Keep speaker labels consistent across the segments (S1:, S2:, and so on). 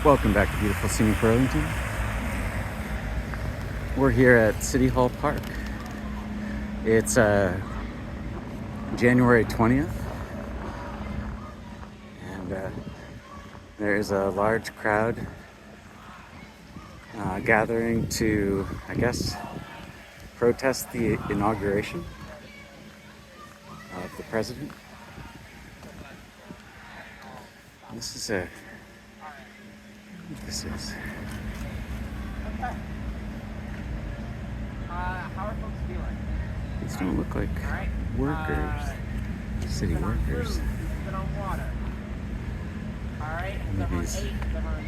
S1: Welcome back to beautiful scenic Burlington. We're here at City Hall Park. It's January 20th, and there's a large crowd gathering to, I guess, protest the inauguration of the president. This is this is.
S2: How are folks feeling?
S1: These don't look like workers, city workers.
S2: Been on water. All right. Is
S1: Maybe
S2: everyone
S1: it's-
S2: ate? Is everyone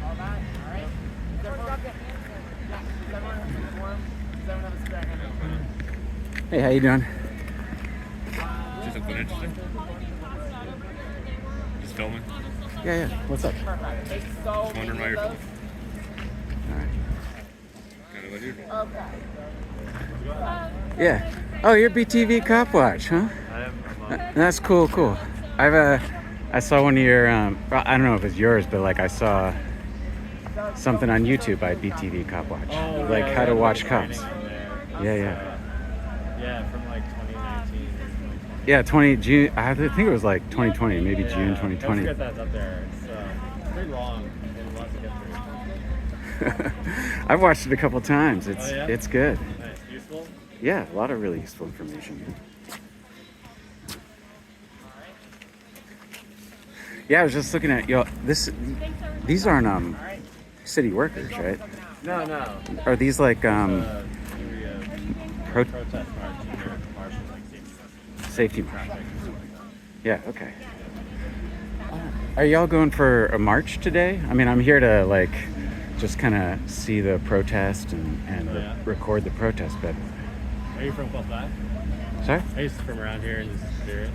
S2: all that? All right. Does everyone got their hands in? Yeah. Does everyone have something warm? Does everyone have a spare hand?
S1: Hey, how you doing?
S3: Just something interesting? Just filming?
S1: Yeah. What's up?
S2: Perfect. Take so
S3: Just wondering why
S2: many
S3: you're
S2: of those.
S3: filming.
S1: All right.
S3: Kind of unusual.
S2: Okay.
S1: Yeah. Oh, you're BTV Cop Watch, huh? That's cool. I saw one of your I don't know if it's yours, but like I saw something on YouTube by BTV Cop Watch, like how to watch cops. Yeah.
S4: Yeah, from like 2019 or 2020.
S1: Yeah, June. I think it was like 2020, maybe June 2020.
S4: Don't forget that's up there. It's pretty long and lots to get through.
S1: I've watched it a couple times. It's good.
S4: Nice. Useful?
S1: Yeah, a lot of really useful information. Yeah, I was just looking at these aren't city workers, right?
S4: No.
S1: Are these like
S4: Protest march. Marshals like
S1: safety marshals? Yeah, okay. Are y'all going for a march today? I mean, I'm here to like just kind of see the protest and record the protest, but
S4: Are you from close by?
S1: sorry?
S4: Are you from around here in this area?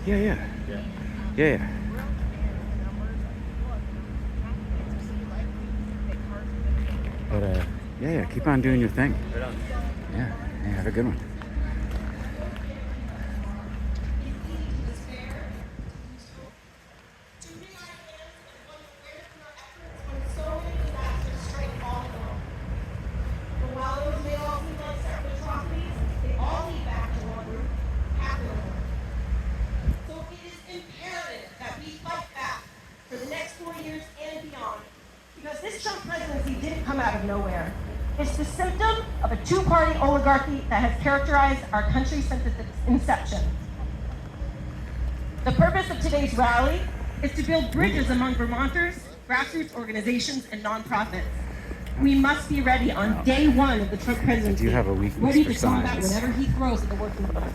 S1: Yeah. But yeah, keep on doing your thing.
S4: Right on.
S1: Yeah, have a good one.
S5: Because this Trump presidency didn't come out of nowhere. It's the symptom of a two-party oligarchy that has characterized our country since its inception. The purpose of today's rally is to build bridges among Vermonters, grassroots organizations, and nonprofits. We must be ready on day one of the Trump presidency,
S1: do have a weakness
S5: ready
S1: for
S5: to combat
S1: science.
S5: whatever he throws at the working class.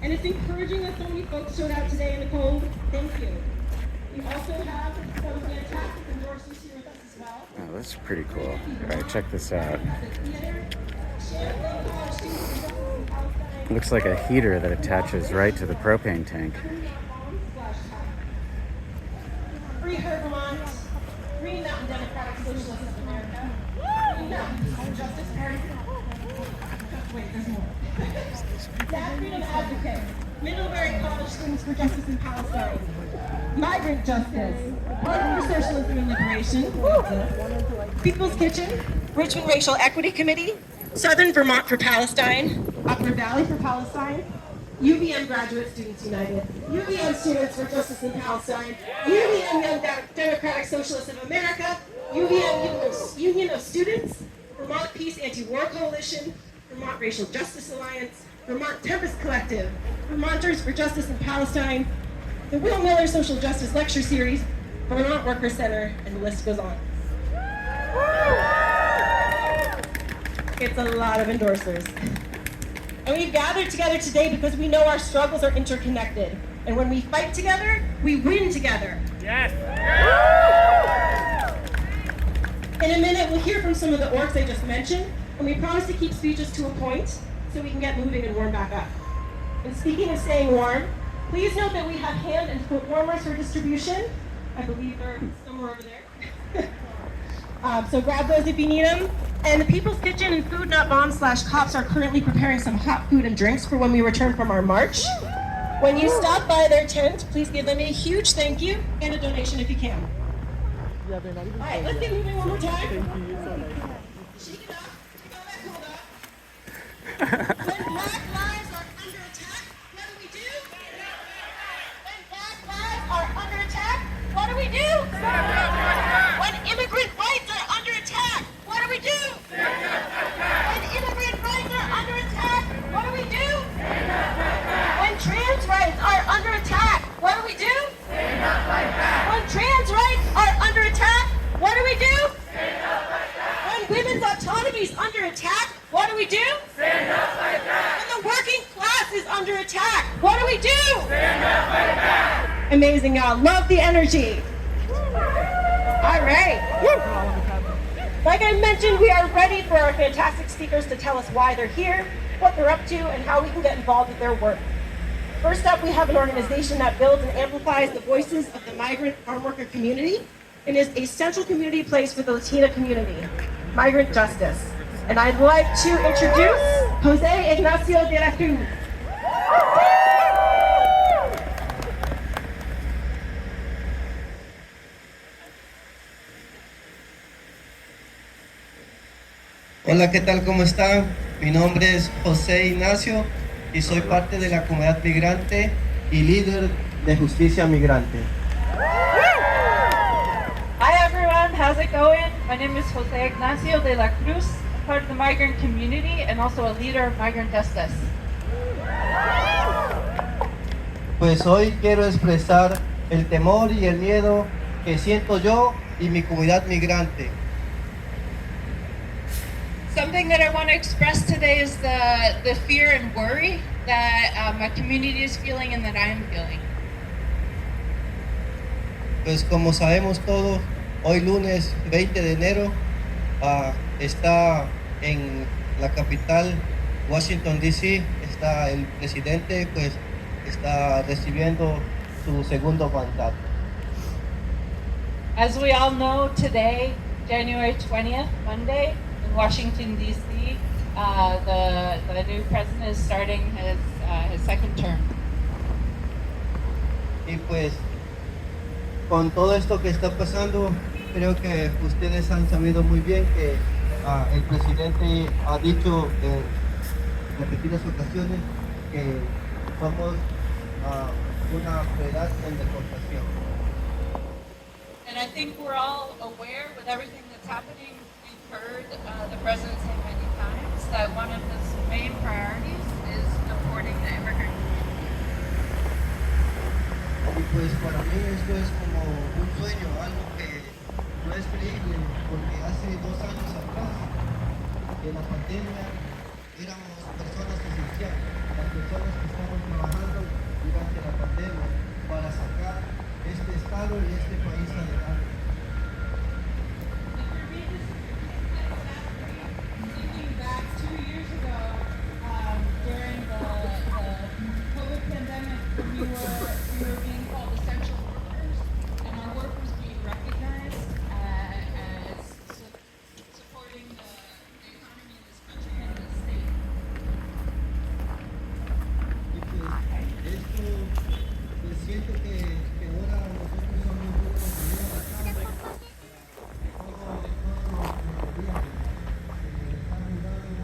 S5: And it's encouraging that so many folks showed out today in the cold. Thank you. We also have some fantastic endorsers here with us as well.
S1: Oh, that's pretty cool. All right, check this out. Looks like a heater that attaches right to the propane tank.
S5: Free her Vermont, Green Mountain Democratic Socialist of America, Green Mountain Justice Party. Wait, there's more. That freedom advocate, Middlebury College Students for Justice in Palestine, Migrant Justice, Burlington for Socialism and Liberation, People's Kitchen, Richmond Racial Equity Committee, Southern Vermont for Palestine, Upper Valley for Palestine, UVM Graduate Students United, UVM Students for Justice in Palestine, UVM Young Democratic Socialists of America, UVM Union of Students, Vermont Peace Anti-War Coalition, Vermont Racial Justice Alliance, Vermont Tempest Collective, Vermonters for Justice in Palestine, the Will Miller Social Justice Lecture Series, Vermont Workers Center, and the list goes on. It's a lot of endorsers. And we've gathered together today because we know our struggles are interconnected. And when we fight together, we win together.
S4: Yes!
S5: In a minute, we'll hear from some of the orgs I just mentioned, and we promise to keep speeches to a point so we can get moving and warm back up. And speaking of staying warm, please note that we have hand and foot warmers for distribution. I believe they're somewhere over there. So grab those if you need them. And the People's Kitchen and Food Not Bombs / Cops are currently preparing some hot food and drinks for when we return from our march. When you stop by their tent, please give them a huge thank you and a donation if you can. right, let's get moving one more time. Thank you. So nice. Shake it up. Take all that cold up. When black lives are under attack, what do we do? When black lives are under attack, what do we do? When immigrant rights are under attack, what do we do? When immigrant rights are under attack, what do we do? When trans rights are under attack, what do we do? When trans rights are under attack, what do we do? When women's autonomy is under attack, what do we do? When the working class is under attack, what do we do? Amazing, y'all. Love the energy. All right. Like I mentioned, we are ready for our fantastic speakers to tell us why they're here, what they're up to, and how we can get involved with their work. First up, we have an organization that builds and amplifies the voices of the migrant farm worker community and is a central community place for the Latina community, Migrant Justice. And I'd like to introduce Jose Ignacio de la Cruz.
S6: Hola, ¿qué tal? ¿Cómo están? Mi nombre es José Ignacio y soy parte de la comunidad migrante y líder de Justicia Migrante.
S7: Hi everyone, how's it going? My name is Jose Ignacio de la Cruz, part of the migrant community and also a leader of Migrant Justice.
S6: Pues hoy quiero expresar el temor y el miedo que siento yo y mi comunidad migrante.
S7: Something that I want to express today is the fear and worry that my community is feeling and that I am feeling.
S6: Pues como sabemos todos, hoy lunes 20 de enero está en la capital, Washington, D.C., está el presidente, pues está recibiendo su segundo mandato.
S7: As we all know, today, January 20th, Monday, in Washington, D.C., the new president is starting his second term.
S6: Y pues con todo esto que está pasando, creo que ustedes han sabido muy bien que el presidente ha dicho en repetidas ocasiones que somos una prioridad en deportación.
S7: And I think we're all aware with everything that's happening. We've heard the president say many times that one of his main priorities is deporting the immigrant
S6: Y pues para mí esto es como un sueño, algo que no es creíble, porque hace 2 años atrás, en la pandemia, éramos personas esenciales, las personas que estamos trabajando durante la pandemia para sacar este estado y este país adelante.
S5: Thinking back 2 years ago, during the COVID pandemic, we were being called essential workers, and our work was being recognized as supporting the economy in this country and the state.
S6: Y pues esto, pues siento que ahora nosotros somos un grupo de vida bastante todo los días están ayudando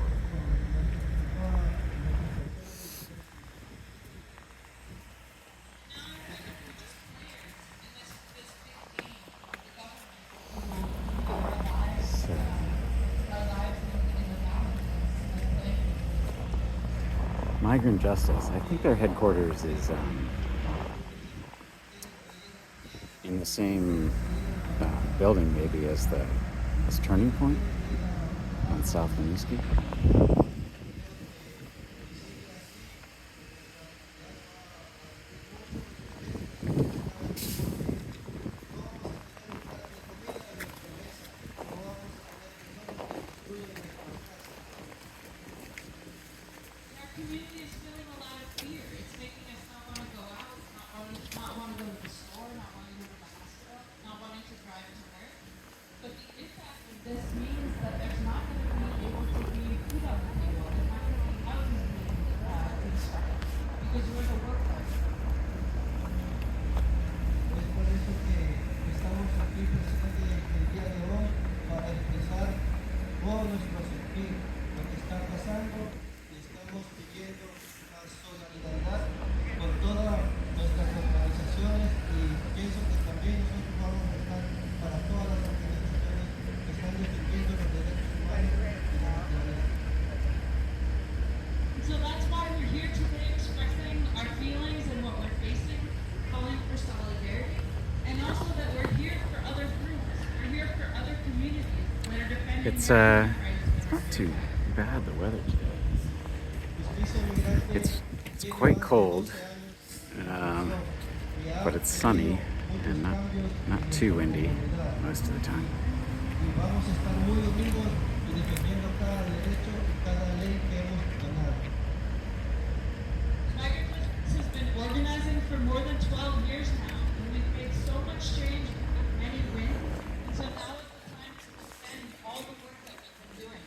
S1: Migrant Justice. I think their headquarters is in the same building, maybe, as Turning Point on South Winooski.
S5: Our community is feeling a lot of fear. It's making us not want to go out, not want to go to the store, not wanting to go to the hospital, not wanting to drive to work. But the impact of this means that there's not going to be able to be food on the
S1: It's not too bad, the weather today. It's quite cold, but it's sunny and not too windy most of the time.
S6: Y vamos a estar muy unidos y defendiendo cada derecho y cada ley que hemos ganado.
S5: Inauguration has been organizing for more than 12 years now, and we've made so much change with many wins. And so now is the time to defend all the work that we've been doing.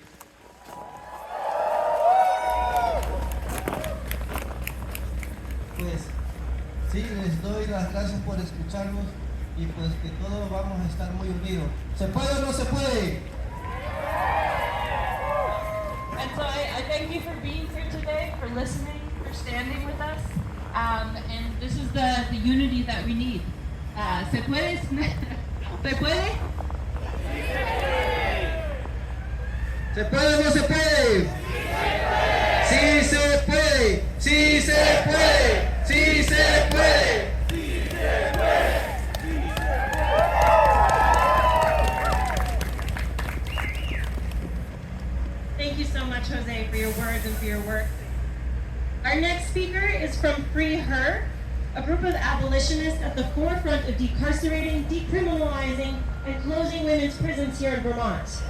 S6: Pues sí, les doy las gracias por escucharnos y pues que todos vamos a estar muy unidos. ¿Se puede o no se puede?
S7: And so I thank you for being here today, for listening, for standing with us. And this is the unity that we need. ¿Se puede? ¿Se puede?
S6: ¿Se puede o no se puede? Sí se puede, sí se puede, sí se puede.
S5: Thank you so much, Jose, for your words and for your work. Our next speaker is from Free Her, a group of abolitionists at the forefront of decarcerating, decriminalizing, and closing women's prisons here in Vermont.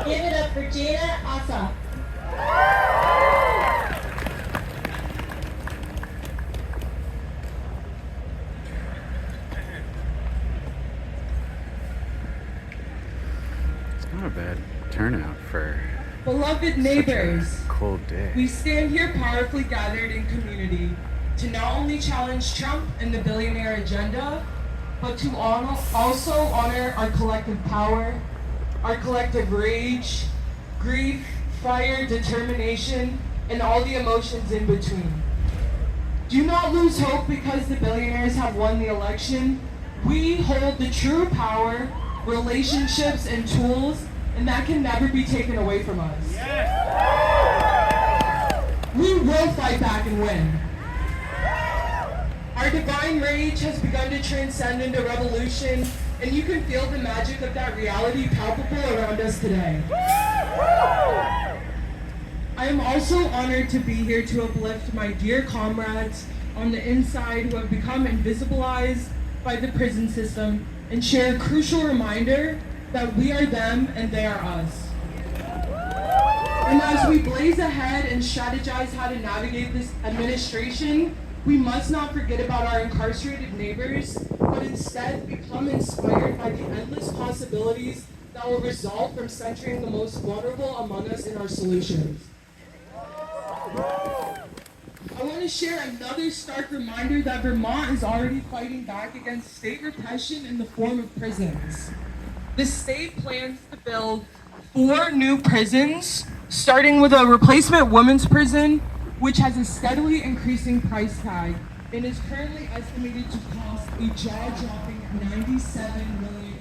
S5: Give it up for Jada Asa.
S1: It's not a bad turnout for
S8: Beloved
S1: such
S8: neighbors,
S1: a cold day.
S8: we stand here powerfully gathered in community to not only challenge Trump and the billionaire agenda, but to also honor our collective power, our collective rage, grief, fire, determination, and all the emotions in between. Do not lose hope because the billionaires have won the election. We hold the true power, relationships, and tools, and that can never be taken away from us. We will fight back and win. Our divine rage has begun to transcend into revolution, and you can feel the magic of that reality palpable around us today. I am also honored to be here to uplift my dear comrades on the inside who have become invisibilized by the prison system and share a crucial reminder that we are them and they are us. And as we blaze ahead and strategize how to navigate this administration, we must not forget about our incarcerated neighbors, but instead become inspired by the endless possibilities that will result from centering the most vulnerable among us in our solutions. I want to share another stark reminder that Vermont is already fighting back against state repression in the form of prisons. The state plans to build 4 new prisons, starting with a replacement women's prison, which has a steadily increasing price tag and is currently estimated to cost a jaw-dropping $97 million.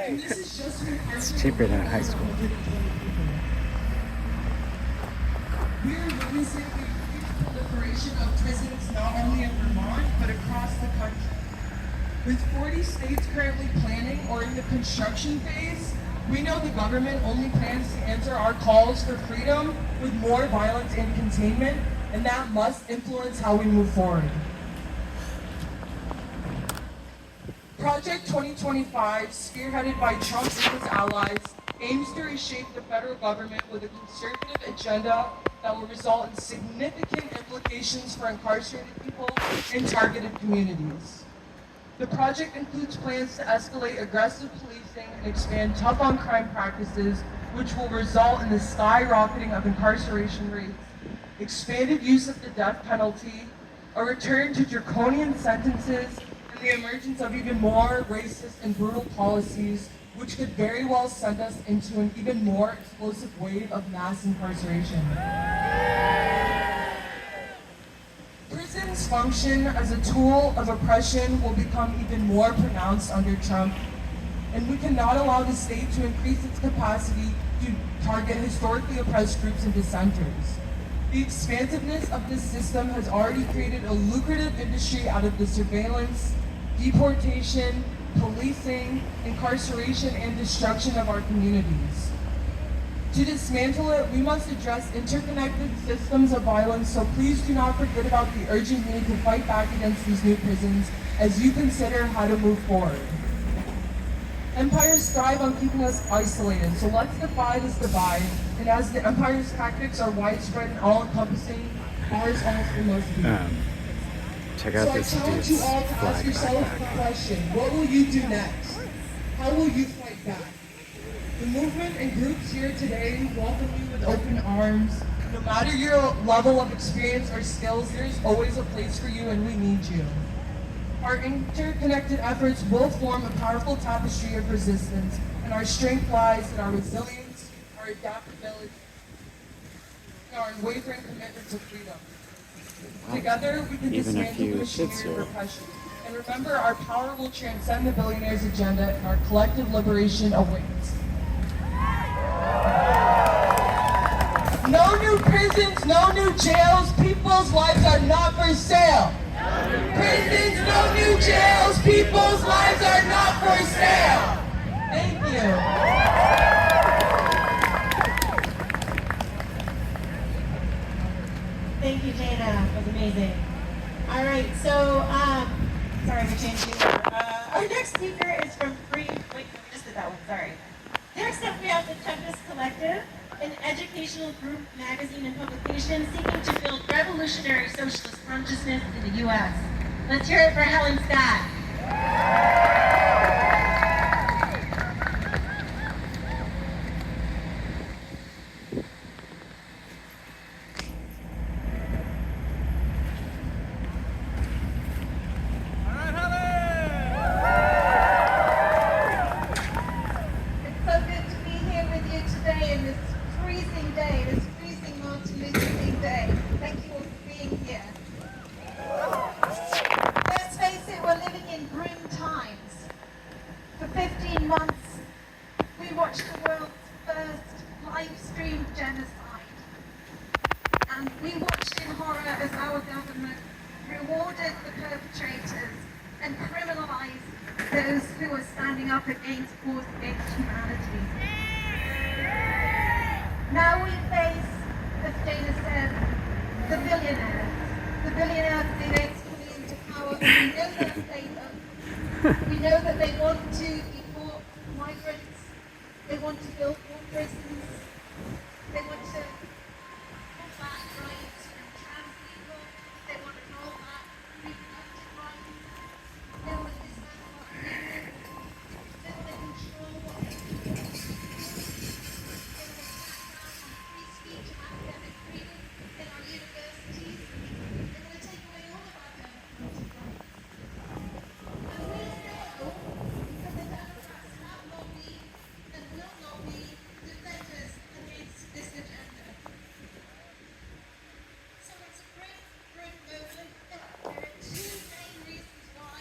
S8: And this is just for
S1: It's cheaper than a high school.
S8: We are witnessing the increased proliferation of prisons not only in Vermont, but across the country. With 40 states currently planning or in the construction phase, we know the government only plans to answer our calls for freedom with more violence and containment, and that must influence how we move forward. Project 2025, spearheaded by Trump and his allies, aims to reshape the federal government with a conservative agenda that will result in significant implications for incarcerated people and targeted communities. The project includes plans to escalate aggressive policing and expand tough-on-crime practices, which will result in the skyrocketing of incarceration rates, expanded use of the death penalty, a return to draconian sentences, and the emergence of even more racist and brutal policies, which could very well send us into an even more explosive wave of mass incarceration. Prisons function as a tool of oppression will become even more pronounced under Trump, and we cannot allow the state to increase its capacity to target historically oppressed groups and dissenters. The expansiveness of this system has already created a lucrative industry out of the surveillance, deportation, policing, incarceration, and destruction of our communities. To dismantle it, we must address interconnected systems of violence, so please do not forget about the urgent need to fight back against these new prisons as you consider how to move forward. Empires thrive on keeping us isolated, so let's defy this divide, and as the empire's tactics are widespread and all-encompassing, ours also must be.
S1: Check out
S8: So I
S1: this
S8: challenge
S1: dude's
S8: you all to ask
S1: flag
S8: yourself
S1: backpack.
S8: the question, what will you do next? How will you fight back? The movement and groups here today welcome you with open arms. No matter your level of experience or skills, there's always a place for you and we need you. Our interconnected efforts will form a powerful tapestry of resistance, and our strength lies in our resilience, our adaptability, and our unwavering commitment to freedom. Together, we can
S1: Even a
S8: dismantle
S1: few
S8: the
S1: shits
S8: machinery of
S1: here.
S8: repression. And remember, our power will transcend the billionaire's agenda, and our collective liberation awaits. No new prisons, no new jails. People's lives are not for sale. Prisons, no new jails. People's lives are not for sale. Thank you.
S5: Thank you, Jana. That was amazing. All right, so, sorry, we're changing over. Our next speaker is from Free, wait, we just did that one, sorry. Next up, we have the Tempest Collective, an educational group, magazine, and publication seeking to build revolutionary socialist consciousness in the U.S. Let's hear it for Helen Scott.
S9: It's so good to be here with you today in this freezing day, this freezing Martin Luther King Day. Thank you all for being here. Let's face it, we're living in grim times. For 15 months, we watched the world's first live-streamed genocide. And we watched in horror as our government rewarded the perpetrators and criminalized those who are standing up against wars against humanity. Now we face, as Dana said, the billionaires. The billionaires elites coming into power, and we know their flavor. We know that they want to deport migrants. They want to build more prisons. They want to combat rights from trans people. They want to roll back reproductive rights. They want to dismantle our unions. They want to control what we can do. They want to crack down on free speech and academic freedom in our universities. They want to take away all of our democratic rights. And we know that the Democrats have not been and will not be defenders against this agenda. So it's a great, great moment. There are two main reasons why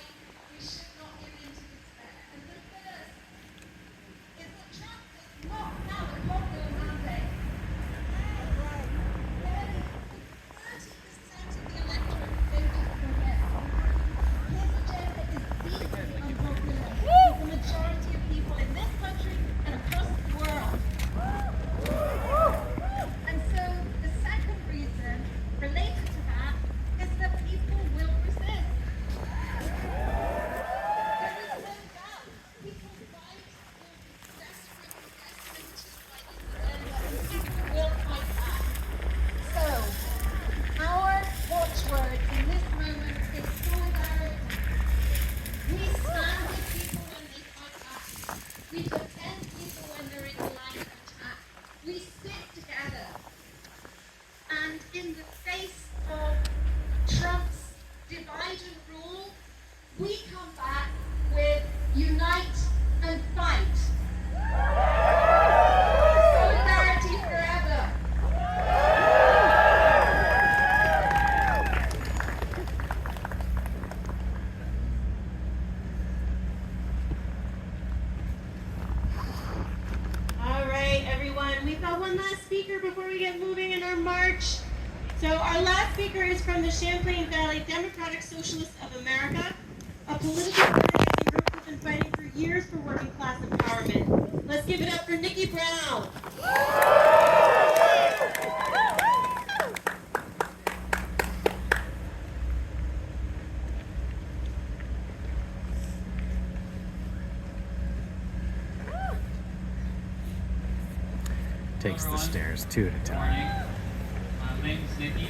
S9: we should not give in to despair. And the first is that Trump does not have a lockdown mandate. Barely 30% of the electorate voted for him. His agenda is deeply unpopular with the majority of people in this country and across the world. And so the second reason related to that is that people will resist. There is no doubt people's lives will be desperately decimated by this agenda, and people will fight back. So, our watchword in this moment is solidarity. We stand with people when they fight back. We defend people when they're in line of attack. We stick together. And in the face of Trump's divide and rule, we come back with unite and fight. Solidarity forever.
S5: All right, everyone. We've got one last speaker before we get moving in our march. So our last speaker is from the Champlain Valley Democratic Socialists of America. a politically organizing group who's been fighting for years for working class empowerment. Let's give it up for Nikki Brown.
S1: Takes the stairs two at a time.
S10: My name is Nikki.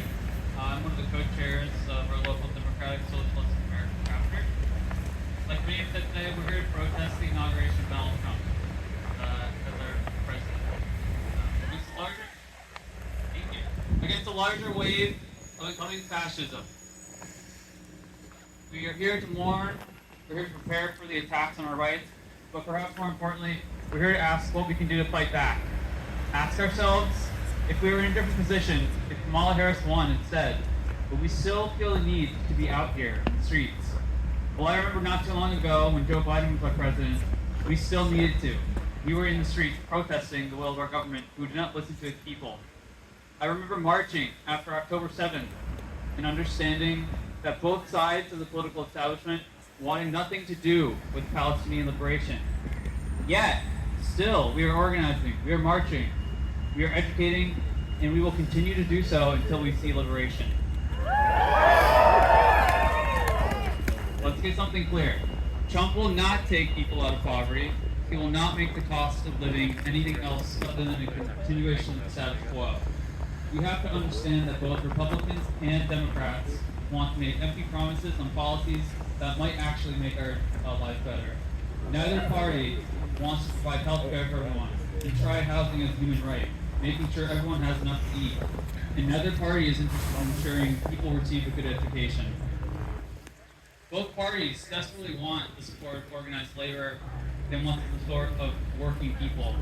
S10: I'm one of the co-chairs of our local Democratic Socialist American chapter. Like Maeve said today, we're here to protest the inauguration of Donald Trump as our president. Against a larger wave of incoming fascism. We are here to mourn, we're here to prepare for the attacks on our rights, but perhaps more importantly, we're here to ask what we can do to fight back. Ask ourselves, if we were in a different position, if Kamala Harris won instead, would we still feel the need to be out here in the streets? Well, I remember not too long ago when Joe Biden was our president, we still needed to. We were in the streets protesting the will of our government who did not listen to its people. I remember marching after October 7th and understanding that both sides of the political establishment wanted nothing to do with Palestinian liberation. Yet, still, we are organizing, we are marching, we are educating, and we will continue to do so until we see liberation. Let's get something clear. Trump will not take people out of poverty. He will not make the cost of living anything else other than a continuation of the status quo. We have to understand that both Republicans and Democrats want to make empty promises on policies that might actually make our life better. Neither party wants to provide health care for everyone and try housing as a human right, making sure everyone has enough to eat. And neither party is interested in ensuring people receive a good education. Both parties desperately want the support of organized labor. They want the support of working people.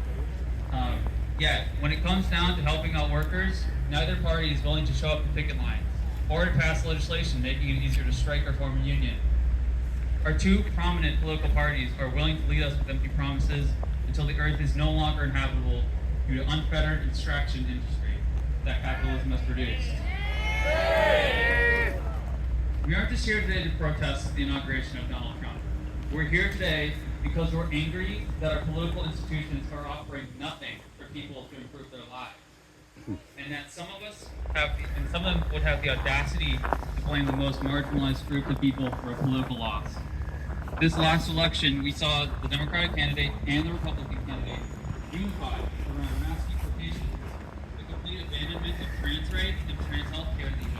S10: Yet, when it comes down to helping out workers, neither party is willing to show up in picket lines or to pass legislation making it easier to strike or form a union. Our two prominent political parties are willing to lead us with empty promises until the earth is no longer inhabitable due to unfettered extraction industry that capitalism has produced. We aren't just here today to protest the inauguration of Donald Trump. We're here today because we're angry that our political institutions are offering nothing for people to improve their lives. And that some of them would have the audacity to blame the most marginalized group of people for a political loss. This last election, we saw the Democratic candidate and the Republican candidate unified around mass deportation, the complete abandonment of trans rights and trans health care in the U.S.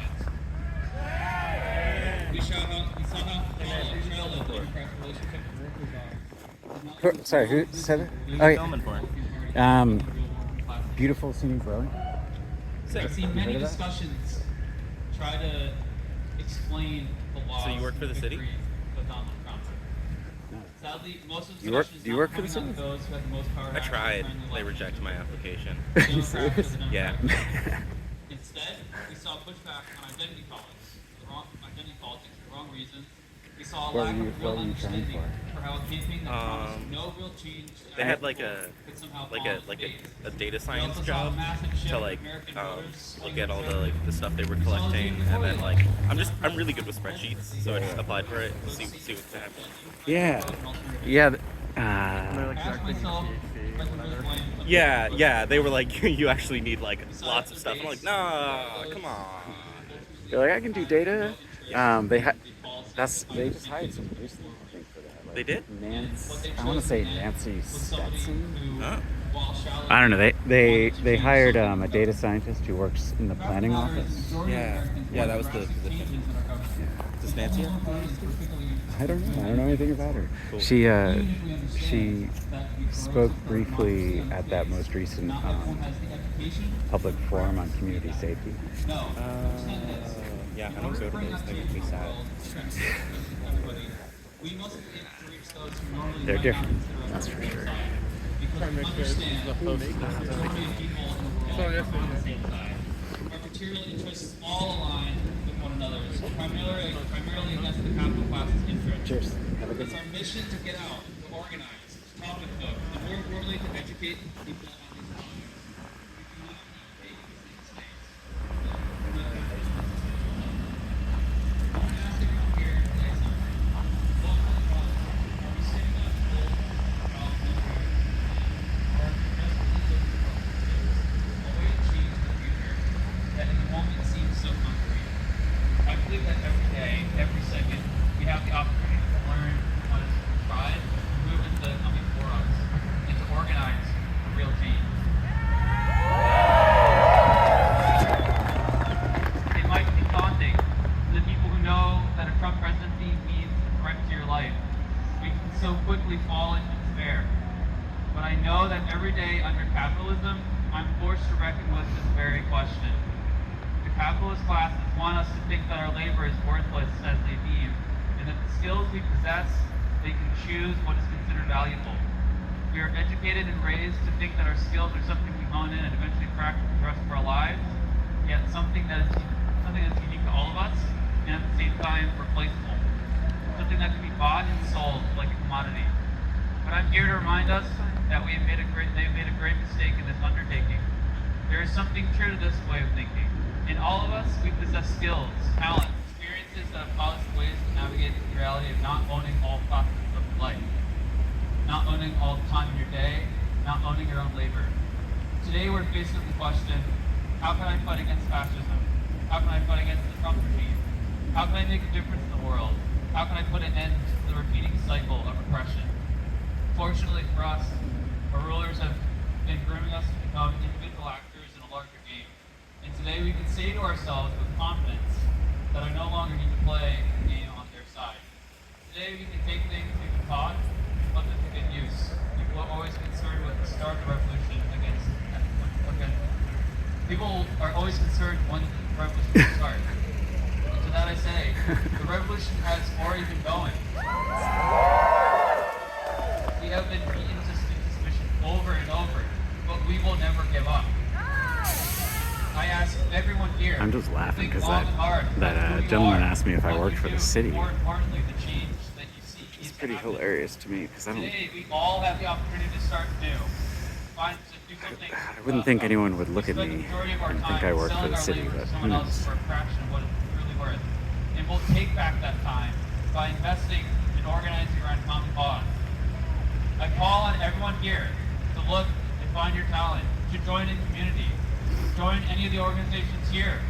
S10: We saw how fragile the Democratic relationship.
S1: Sorry, who said it? Oh, yeah. Beautiful scenic road.
S10: I've seen many discussions try to explain the laws.
S3: So you work for the city?
S10: With Donald Trump. Sadly, most of the
S1: Do
S10: discussions
S1: you work for the city?
S10: those who have the most power.
S3: I tried. They rejected my application.
S1: You serious?
S3: Yeah.
S10: Instead, we saw pushback on identity politics, for the wrong reasons. We saw a lack of real understanding for how a campaign that promised no real change.
S3: They had like a data science job to look at all the stuff they were collecting, and then I'm really good with spreadsheets, so I just applied for it to see what's happening.
S1: Yeah.
S3: Yeah, they were like, you actually need lots of stuff. I'm like, no, come on.
S1: They're like, I can do data. They just hired some recently, I think, for that.
S3: They did?
S1: I want to say Nancy Stetson.
S3: Huh.
S1: I don't know. They hired a data scientist who works in the planning office.
S3: Yeah, that was the position. Is Nancy?
S1: I don't know. I don't know anything about her.
S3: Cool.
S1: She spoke briefly at that most recent public forum on community safety.
S3: Yeah, I don't go to those. They make me sad.
S1: They're different, that's for sure.
S10: Our material interests all align with one another, primarily against the capital class's interests.
S1: Cheers. Have a good
S10: It's our mission to get out, to organize, to topic book, and more importantly, to educate people on these topics. We do not need fake space. I'm asking you here today something. believe that every day, every second, we have the opportunity to learn what is tried, move into the coming for us, and to organize for real change. It might be daunting to the people who know that a Trump presidency means a threat to your life. We can so quickly fall into despair. But I know that every day under capitalism, I'm forced to reckon with this very question. The capitalist classes want us to think that our labor is worthless as they deem, and that the skills we possess, they can choose what is considered valuable. We are educated and raised to think that our skills are something we hone in and eventually practice the rest of our lives, yet something that's unique to all of us, and at the same time replaceable. Something that can be bought and sold like a commodity. But I'm here to remind us that they've made a great mistake in this undertaking. There is something true to this way of thinking. In all of us, we possess skills, talents, experiences that have taught us ways to navigate the reality of not owning all facets of life, not owning all the time in your day, not owning your own labor. Today we're faced with the question, how can I fight against fascism? How can I fight against the Trump regime? How can I make a difference in the world? How can I put an end to the repeating cycle of oppression? Fortunately for us, our rulers have been grooming us to become individual actors in a larger game. And today we can say to ourselves with confidence that I no longer need to play the game on their side. Today we can take things we've been taught, put them to good use. People are always concerned with the start of the revolution against people are always concerned when the revolution will start. And to that I say, the revolution has already been going. We have been beaten to submission over and over, but we will never give up. I ask everyone here.
S1: I'm just laughing because
S10: think long and hard about who you
S1: gentleman
S10: are,
S1: asked me if I
S10: what
S1: worked
S10: you
S1: for the
S10: do,
S1: city.
S10: More importantly, the change that you seek.
S1: It's pretty hilarious to me because I don't.
S10: Today, we all have the opportunity to start new. Find to do something.
S1: I wouldn't think anyone would look at
S10: spend the
S1: me
S10: majority of our
S1: and
S10: time
S1: think I work for
S10: selling
S1: the
S10: our
S1: city,
S10: labor to
S1: but who
S10: someone else
S1: knows?
S10: for a fraction of what it's really worth. And we'll take back that time by investing and organizing around common cause. I call on everyone here to look and find your talent, to join a community, join any of the organizations here,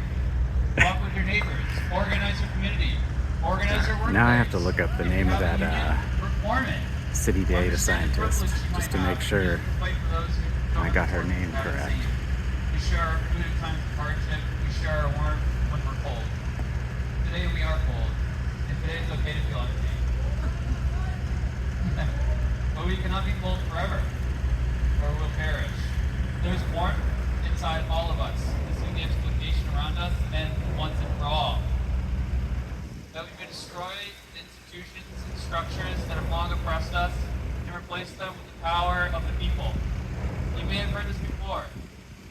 S10: walk with your neighbors, organize your community, organize your workplace.
S1: Now I have to look up the name of that
S10: reform it.
S1: city data
S10: Understand the
S1: scientist
S10: privilege you
S1: just to
S10: might
S1: make
S10: have
S1: sure
S10: to fight for those who
S1: I
S10: don't
S1: got her
S10: support
S1: name
S10: the
S1: correct.
S10: same. We share our food in times of hardship. We share our warmth when we're cold. Today we are cold, and today it's okay to feel empty. But we cannot be cold forever, or we'll perish. There's warmth inside all of us. This is the exploitation around us, and once and for all. That we may destroy the institutions and structures that have long oppressed us and replace them with the power of the people. You may have heard this before.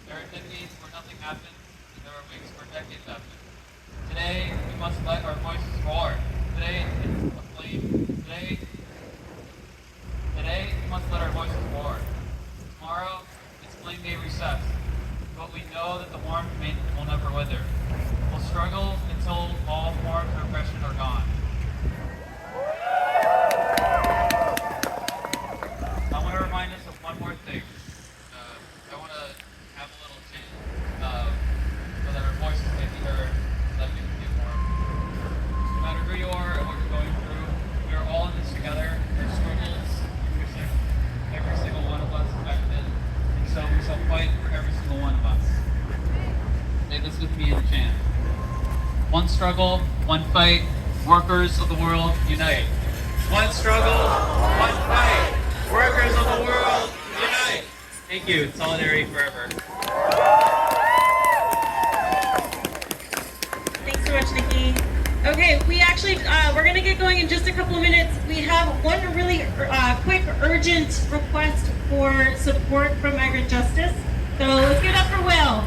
S10: There are decades where nothing happens, and there are weeks where decades happen. Today, we must let our voices roar. Today, it's a flame. Today, we must let our voices roar. Tomorrow, its flame may recess, but we know that the warmth will never wither. We'll struggle until all forms of oppression are gone. I want to remind us of one more thing. I want to have a little change so that our voices may be heard, so that we can get more. No matter who you are or what you're going through, we are all in this together. Our struggles, every single one of us affected, and so we shall fight for every single one of us. Say this with me in a chant. One struggle, one fight, workers of the world unite. One struggle, one fight, workers of the world unite. Thank you. Solidarity forever.
S5: Thanks so much, Nikki. Okay, we actually, we're going to get going in just a couple of minutes. We have one really quick, urgent request for support from migrant justice. So let's give it up for Will.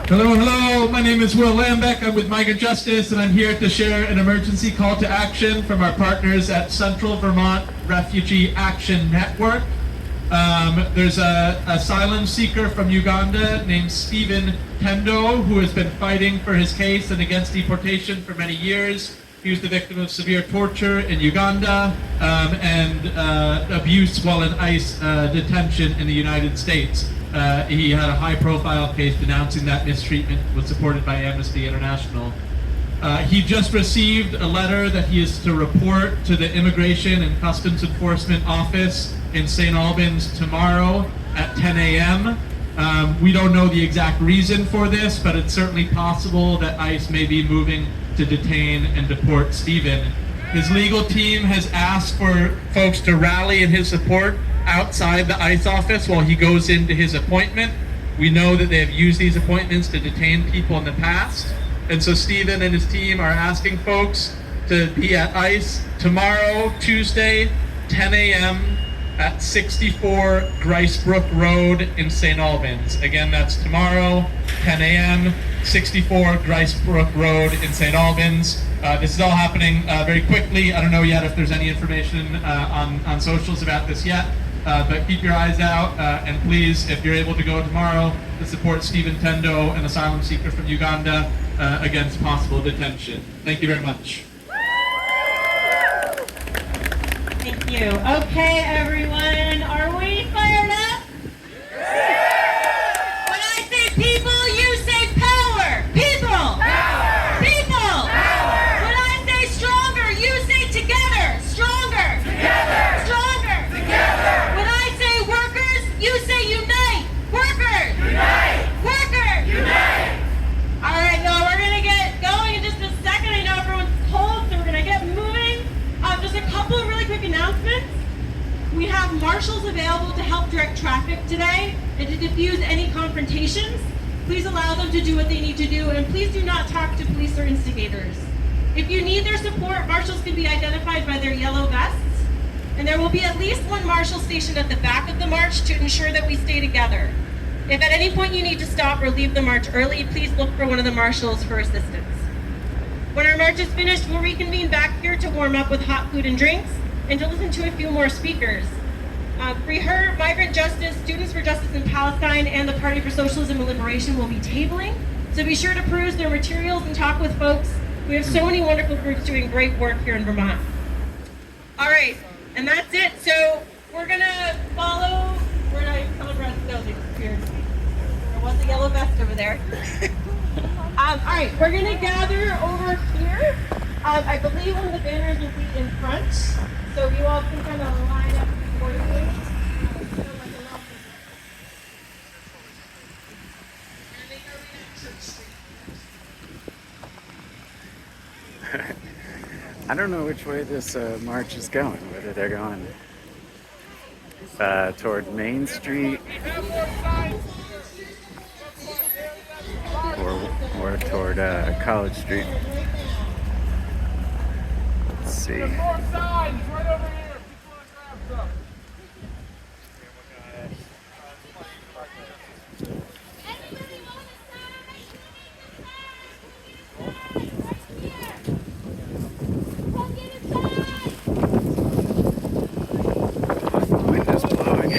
S11: Hello, my name is Will Lambeck. I'm with Migrant Justice, and I'm here to share an emergency call to action from our partners at Central Vermont Refugee Action Network. There's an asylum seeker from Uganda named Stephen Tendo, who has been fighting for his case and against deportation for many years. He was the victim of severe torture in Uganda and abuse while in ICE detention in the United States. He had a high-profile case denouncing that mistreatment, was supported by Amnesty International. He just received a letter that he is to report to the Immigration and Customs Enforcement Office in St. Albans tomorrow at 10 a.m. We don't know the exact reason for this, but it's certainly possible that ICE may be moving to detain and deport Stephen. His legal team has asked for folks to rally in his support outside the ICE office while he goes into his appointment. We know that they have used these appointments to detain people in the past. And so Stephen and his team are asking folks to be at ICE tomorrow, Tuesday, 10 a.m. at 64 Gricebrook Road in St. Albans. Again, that's tomorrow, 10 a.m., 64 Gricebrook Road in St. Albans. This is all happening very quickly. I don't know yet if there's any information on socials about this yet, but keep your eyes out, and please, if you're able to go tomorrow, to support Stephen Tendo, an asylum seeker from Uganda, against possible detention. Thank you very much.
S5: Thank you. Okay, everyone, are we fired up? When I say people, you say power. People. Power. People. Power. When I say stronger, you say together. Stronger. Together. Stronger. Together. When I say workers, you say unite. Workers. Unite. Workers. Unite. All right, now we're going to get going in just a second. I know everyone's cold, so we're going to get moving. Just a couple of really quick announcements. We have marshals available to help direct traffic today and to diffuse any confrontations. Please allow them to do what they need to do, and please do not talk to police or instigators. If you need their support, marshals can be identified by their yellow vests, and there will be at least one marshal stationed at the back of the march to ensure that we stay together. If at any point you need to stop or leave the march early, please look for one of the marshals for assistance. When our march is finished, we'll reconvene back here to warm up with hot food and drinks and to listen to a few more speakers. For her, Migrant Justice, Students for Justice in Palestine, and the Party for Socialism and Liberation will be tabling. So be sure to peruse their materials and talk with folks. We have so many wonderful groups doing great work here in Vermont. All right, and that's it. So we're gonna follow, where did I come across? No, they disappeared. There was a yellow vest over there. All right, we're going to gather over here. I believe one of the banners will be in front, so you all can kind of line up accordingly.
S1: I don't know which way this march is going, whether they're going toward Main Street or toward College Street. Let's see. Wind is blowing.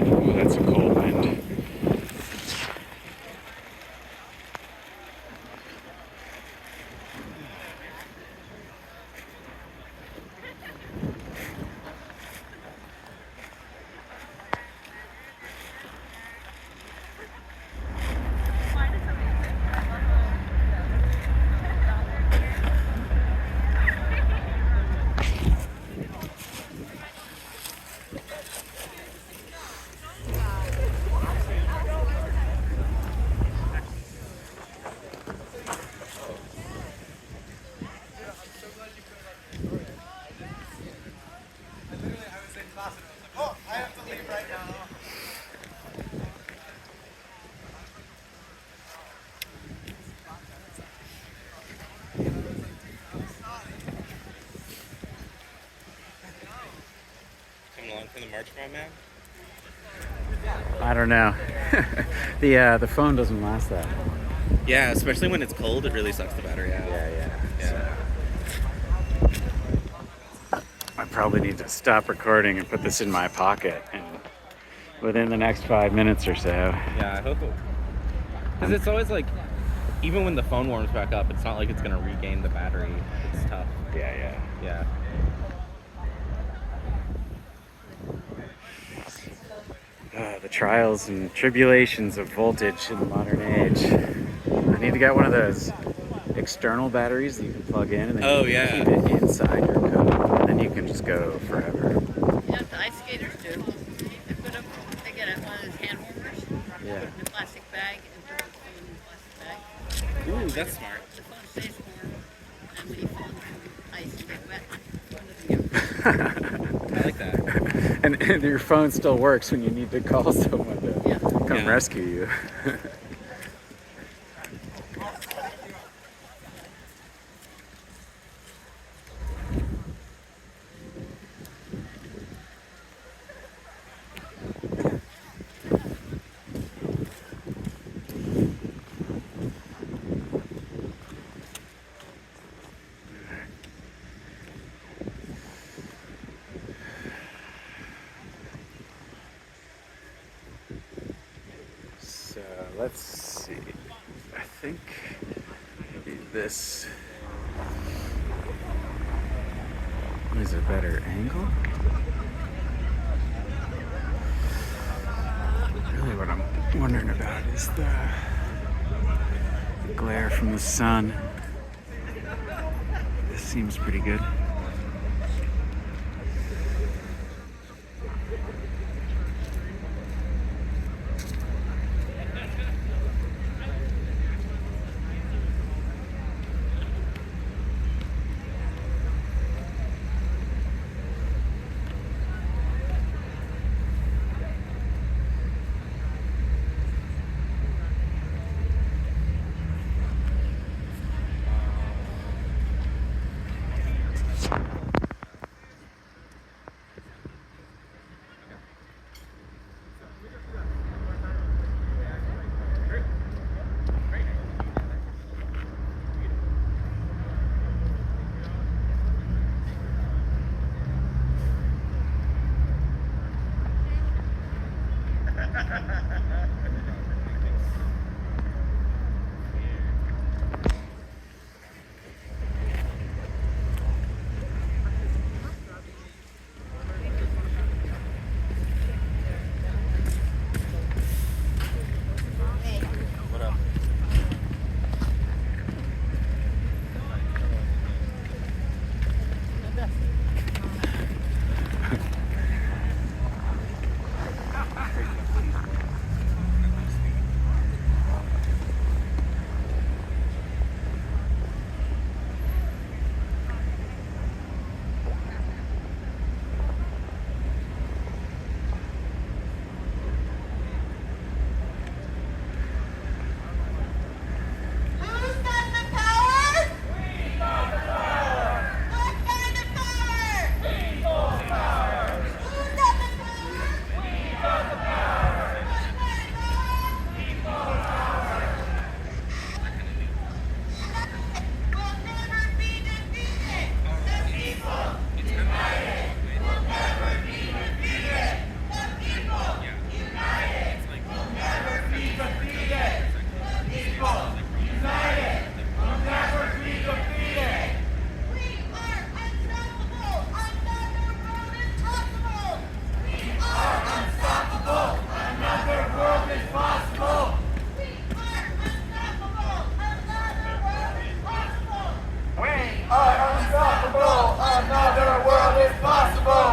S1: Ooh, that's a cold wind.
S3: From the march, my man?
S1: I don't know. The phone doesn't last that long.
S3: Yeah, especially when it's cold, it really sucks the battery out.
S1: Yeah. So, I probably need to stop recording and put this in my pocket and within the next 5 minutes or so.
S3: Yeah, I hope it. Because it's always like, even when the phone warms back up, it's not like it's gonna regain the battery. It's tough.
S1: Yeah.
S3: Yeah.
S1: The trials and tribulations of voltage in the modern age. I need to get one of those external batteries that you can plug in and then
S3: Oh,
S1: you
S3: yeah.
S1: can keep it inside your coat. And then you can just go forever.
S12: Yeah, the ice skaters do. They put them, they get one of those hand warmers,
S1: Yeah.
S12: put it in a plastic bag, and throw the phone in the plastic bag.
S3: Ooh, that's smart.
S12: The phone stays warm, and when you fall into the ice and get wet, the phone doesn't get wet.
S3: I like that.
S1: And your phone still works when you need to call someone to come
S3: Yeah.
S1: rescue you. So let's see. I think maybe this is a better angle. Really, what I'm wondering about is the glare from the sun. This seems pretty good.
S9: Who's got the power? We got the power. What kind of power? People's power. Who's got the power? We got the power. What kind of power? People's power. We'll never be defeated. The people united. We'll never be defeated. The people united. We'll never be defeated. The people united. We'll never be defeated. We are unstoppable. Another world is possible. We are unstoppable. Another world is possible. We are unstoppable. Another world is possible. We are unstoppable. Another world is possible.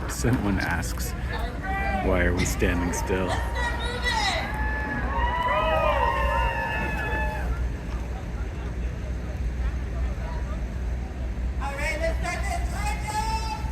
S1: Someone asks, why are we standing still?
S9: All right, let's start this right now.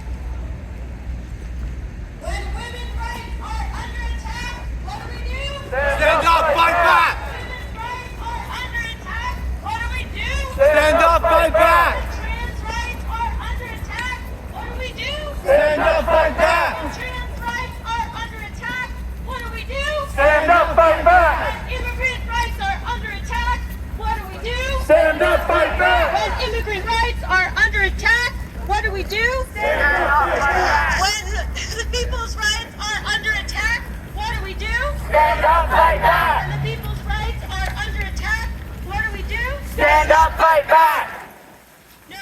S9: When women's rights are under attack, what do we do?
S2: Stand up, fight back!
S9: Women's rights are under attack, what do we do?
S2: Stand up, fight back!
S9: Trans rights are under attack, what do we do?
S2: Stand up, fight back!
S9: Trans rights are under attack, what do we do?
S2: Stand up, fight back!
S9: When immigrant rights are under attack, what do we do?
S2: Stand up, fight back!
S9: When immigrant rights are under attack, what do we do?
S2: Stand up, fight back!
S9: When the people's rights are under attack, what do we do?
S2: Stand up, fight back!
S9: When the people's rights are under attack, what do we do?
S2: Stand up, fight back!
S9: No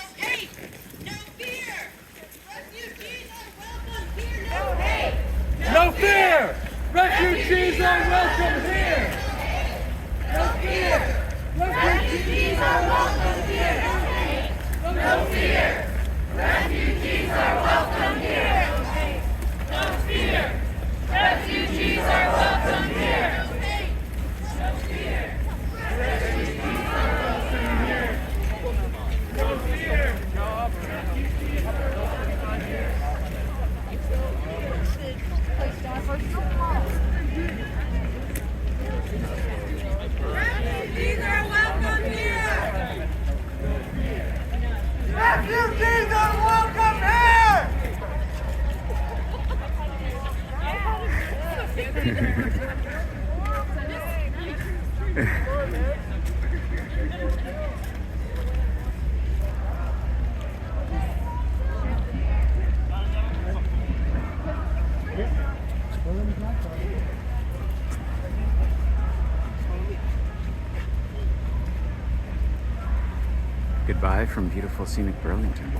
S11: Refugees are welcome here! No fear! Refugees are welcome here! No fear! Refugees are welcome here! No fear! Refugees are welcome here! No fear! Refugees are welcome here! No fear!
S9: Refugees are welcome here! Refugees are welcome here!
S1: Goodbye from beautiful scenic Burlington.